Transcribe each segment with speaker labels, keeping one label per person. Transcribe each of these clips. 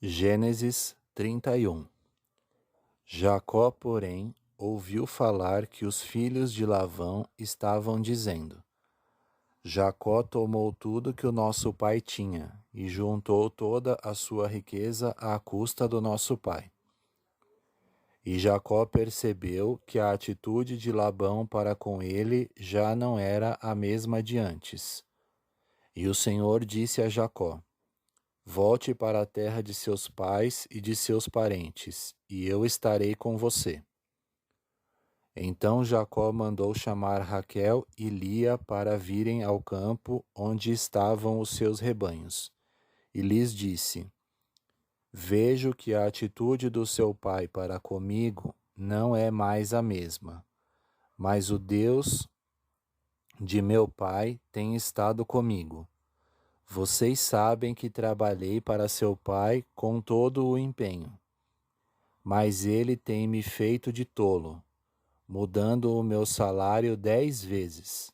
Speaker 1: Gênesis 31. Jacó, porém, ouviu falar que os filhos de Labão estavam dizendo: Jacó tomou tudo que o nosso pai tinha e juntou toda a sua riqueza à custa do nosso pai. E Jacó percebeu que a atitude de Labão para com ele já não era a mesma de antes. E o Senhor disse a Jacó: Volte para a terra de seus pais e de seus parentes, e eu estarei com você. Então Jacó mandou chamar Raquel e Lia para virem ao campo onde estavam os seus rebanhos, e lhes disse: Vejo que a atitude do seu pai para comigo não é mais a mesma, mas o Deus de meu pai tem estado comigo. Vocês sabem que trabalhei para seu pai com todo o empenho, mas ele tem me feito de tolo, mudando o meu salário 10 vezes.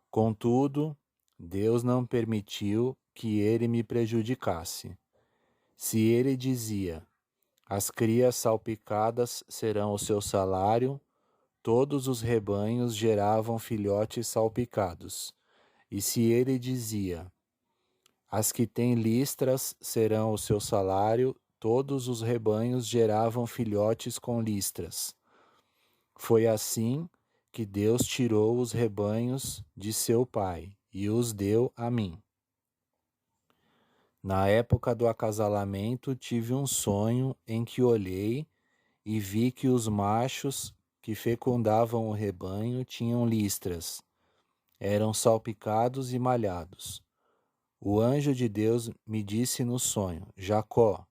Speaker 1: Contudo, Deus não permitiu que ele me prejudicasse. Se ele dizia: As crias salpicadas serão o seu salário, todos os rebanhos geravam filhotes salpicados. E se ele dizia: As que têm listras serão o seu salário, todos os rebanhos geravam filhotes com listras. Foi assim que Deus tirou os rebanhos de seu pai e os deu a mim. Na época do acasalamento tive um sonho em que olhei e vi que os machos que fecundavam o rebanho tinham listras, eram salpicados e malhados. O anjo de Deus me disse no sonho: Jacó.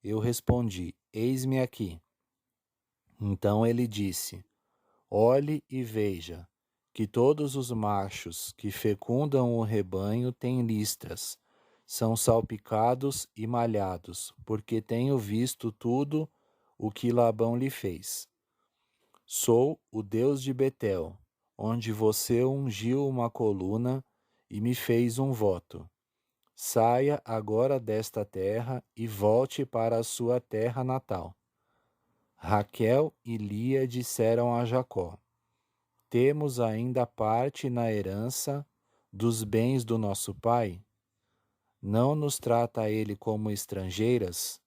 Speaker 1: Eu respondi: Eis-me aqui. Então ele disse: Olhe e veja, que todos os machos que fecundam o rebanho têm listras, são salpicados e malhados, porque tenho visto tudo o que Labão lhe fez. Sou o Deus de Betel, onde você ungiu uma coluna e me fez um voto. Saia agora desta terra e volte para a sua terra natal. Raquel e Lia disseram a Jacó: Temos ainda parte na herança dos bens do nosso pai? Não nos trata ele como estrangeiras?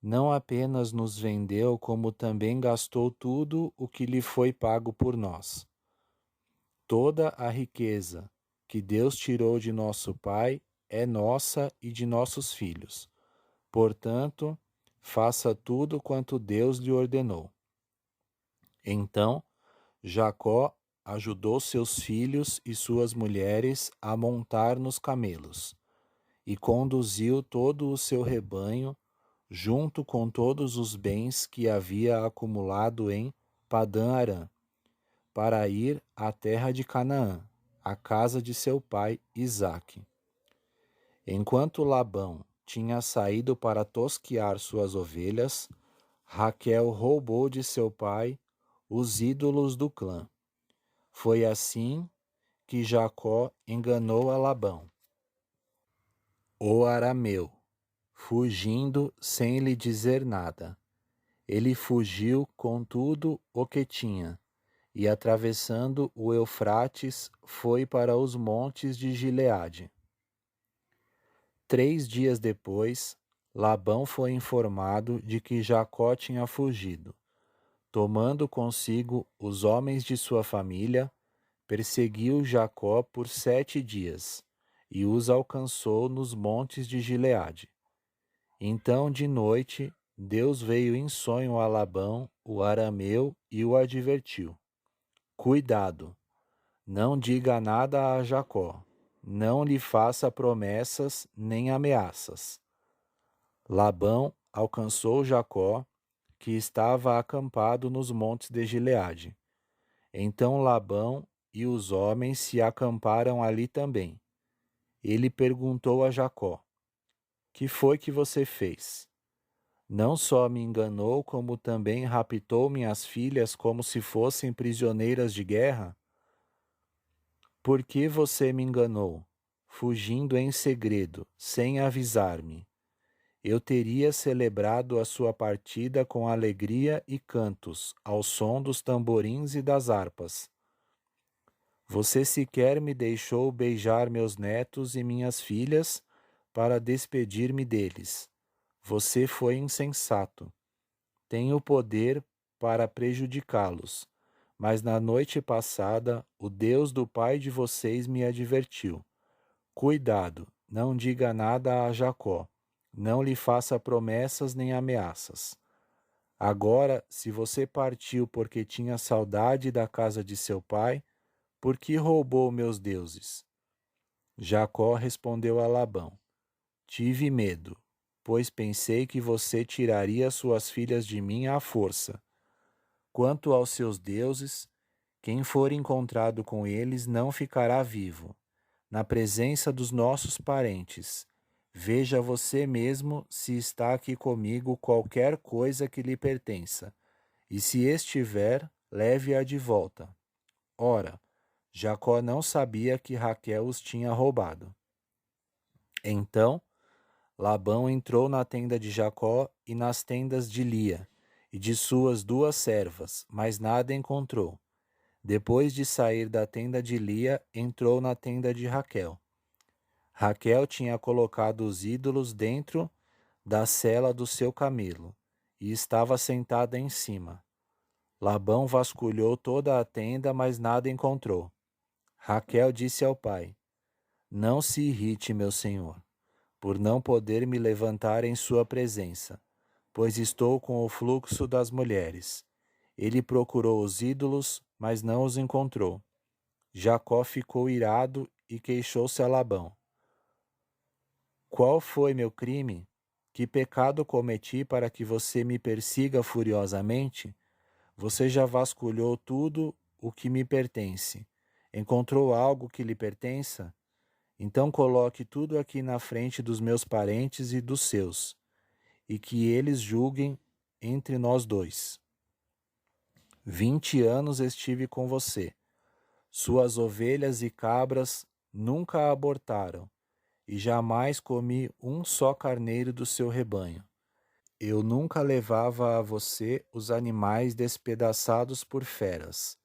Speaker 1: Não apenas nos vendeu, como também gastou tudo o que lhe foi pago por nós. Toda a riqueza que Deus tirou de nosso pai é nossa e de nossos filhos. Portanto, faça tudo quanto Deus lhe ordenou. Então, Jacó ajudou seus filhos e suas mulheres a montar nos camelos, e conduziu todo o seu rebanho, junto com todos os bens que havia acumulado em Padã-Arã, para ir à terra de Canaã, à casa de seu pai Isaque. Enquanto Labão tinha saído para tosquiar suas ovelhas, Raquel roubou de seu pai os ídolos do clã. Foi assim que Jacó enganou a Labão, o arameu, fugindo sem lhe dizer nada. Ele fugiu com tudo o que tinha, e atravessando o Eufrates foi para os montes de Gileade. 3 dias depois, Labão foi informado de que Jacó tinha fugido. Tomando consigo os homens de sua família, perseguiu Jacó por 7 dias, e os alcançou nos montes de Gileade. Então, de noite, Deus veio em sonho a Labão, o arameu, e o advertiu: Cuidado, não diga nada a Jacó, não lhe faça promessas nem ameaças. Labão alcançou Jacó, que estava acampado nos montes de Gileade. Então Labão e os homens se acamparam ali também. Ele perguntou a Jacó: Que foi que você fez? Não só me enganou, como também raptou minhas filhas como se fossem prisioneiras de guerra? Por que você me enganou, fugindo em segredo, sem avisar-me? eu teria celebrado a sua partida com alegria e cantos, ao som dos tamborins e das harpas. Você sequer me deixou beijar meus netos e minhas filhas para despedir-me deles. Você foi insensato. Tenho poder para prejudicá-los, mas na noite passada o Deus do pai de vocês me advertiu. Cuidado, não diga nada a Jacó, não lhe faça promessas nem ameaças. Agora, se você partiu porque tinha saudade da casa de seu pai, por que roubou meus deuses? Jacó respondeu a Labão: Tive medo, pois pensei que você tiraria suas filhas de mim à força. Quanto aos seus deuses, quem for encontrado com eles não ficará vivo. Na presença dos nossos parentes, veja você mesmo se está aqui comigo qualquer coisa que lhe pertença, e se estiver, leve-a de volta. Ora, Jacó não sabia que Raquel os tinha roubado. Então, Labão entrou na tenda de Jacó e nas tendas de Lia e de suas 2 servas, mas nada encontrou. Depois de sair da tenda de Lia, entrou na tenda de Raquel. Raquel tinha colocado os ídolos dentro da sela do seu camelo e estava sentada em cima. Labão vasculhou toda a tenda, mas nada encontrou. Raquel disse ao pai: Não se irrite, meu senhor, por não poder me levantar em sua presença, pois estou com o fluxo das mulheres. Ele procurou os ídolos, mas não os encontrou. Jacó ficou irado e queixou-se a Labão. Qual foi meu crime? Que pecado cometi para que você me persiga furiosamente? Você já vasculhou tudo o que me pertence. Encontrou algo que lhe pertença? Então coloque tudo aqui na frente dos meus parentes e dos seus, e que eles julguem entre nós dois. 20 anos estive com você. Suas ovelhas e cabras nunca abortaram, e jamais comi um só carneiro do seu rebanho. Eu nunca levava a você os animais despedaçados por feras.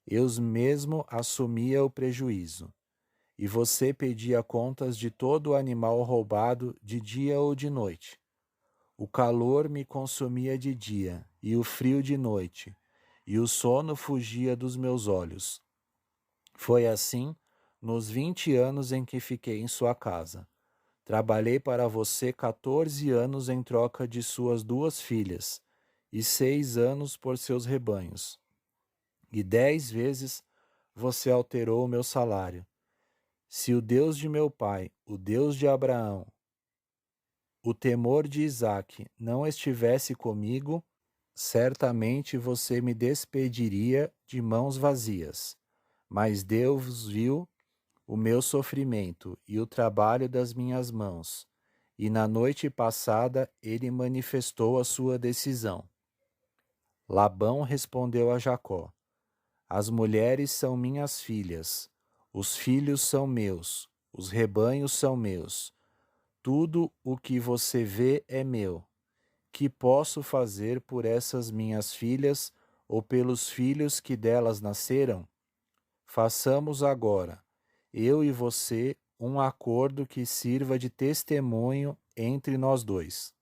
Speaker 1: Eu mesmo assumia o prejuízo. E você pedia contas de todo o animal roubado de dia ou de noite. O calor me consumia de dia, e o frio de noite, e o sono fugia dos meus olhos. Foi assim nos 20 anos em que fiquei em sua casa. Trabalhei para você 14 anos em troca de suas 2 filhas, e 6 anos por seus rebanhos. E 10 vezes você alterou o meu salário. Se o Deus de meu pai, o Deus de Abraão, o temor de Isaque não estivesse comigo, certamente você me despediria de mãos vazias. Mas Deus viu o meu sofrimento e o trabalho das minhas mãos, e na noite passada ele manifestou a sua decisão. Labão respondeu a Jacó: As mulheres são minhas filhas, os filhos são meus, os rebanhos são meus. Tudo o que você vê é meu. Que posso fazer por essas minhas filhas ou pelos filhos que delas nasceram? Façamos agora, eu e você, um acordo que sirva de testemunho entre nós dois.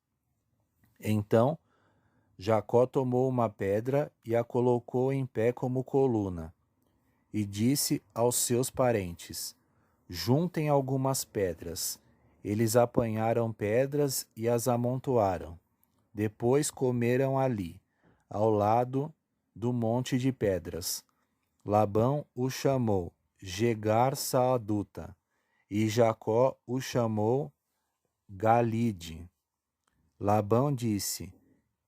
Speaker 1: Então, Jacó tomou uma pedra e a colocou em pé como coluna, e disse aos seus parentes: Juntem algumas pedras. Eles apanharam pedras e as amontoaram. Depois comeram ali, ao lado do monte de pedras. Labão o chamou Jegar-Saaduta, e Jacó o chamou Galide. Labão disse: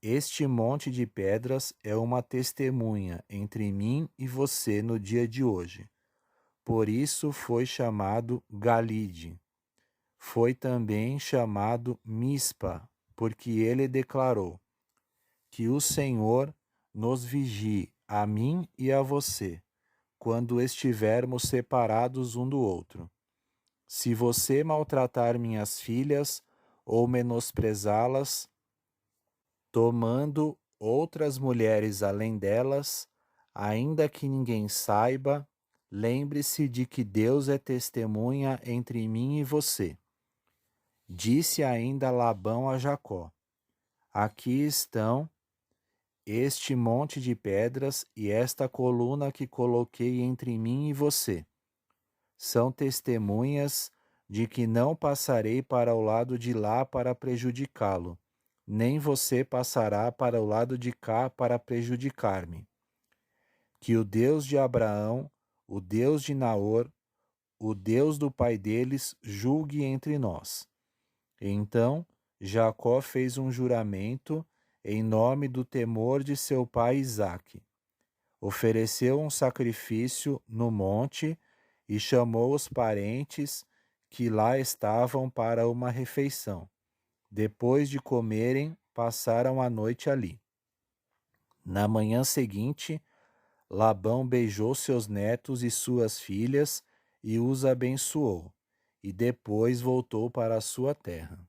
Speaker 1: Este monte de pedras é uma testemunha entre mim e você no dia de hoje. Por isso foi chamado Galide. Foi também chamado Mispa, porque ele declarou: Que o Senhor nos vigie, a mim e a você, quando estivermos separados um do outro. Se você maltratar minhas filhas ou menosprezá-las, tomando outras mulheres além delas, ainda que ninguém saiba, lembre-se de que Deus é testemunha entre mim e você. Disse ainda Labão a Jacó: Aqui estão este monte de pedras e esta coluna que coloquei entre mim e você. São testemunhas de que não passarei para o lado de lá para prejudicá-lo, nem você passará para o lado de cá para prejudicar-me. Que o Deus de Abraão, o Deus de Naor, o Deus do pai deles, julgue entre nós. Então Jacó fez um juramento em nome do temor de seu pai Isaque. Ofereceu um sacrifício no monte e chamou os parentes que lá estavam para uma refeição. Depois de comerem, passaram a noite ali. Na manhã seguinte, Labão beijou seus netos e suas filhas e os abençoou, e depois voltou para a sua terra.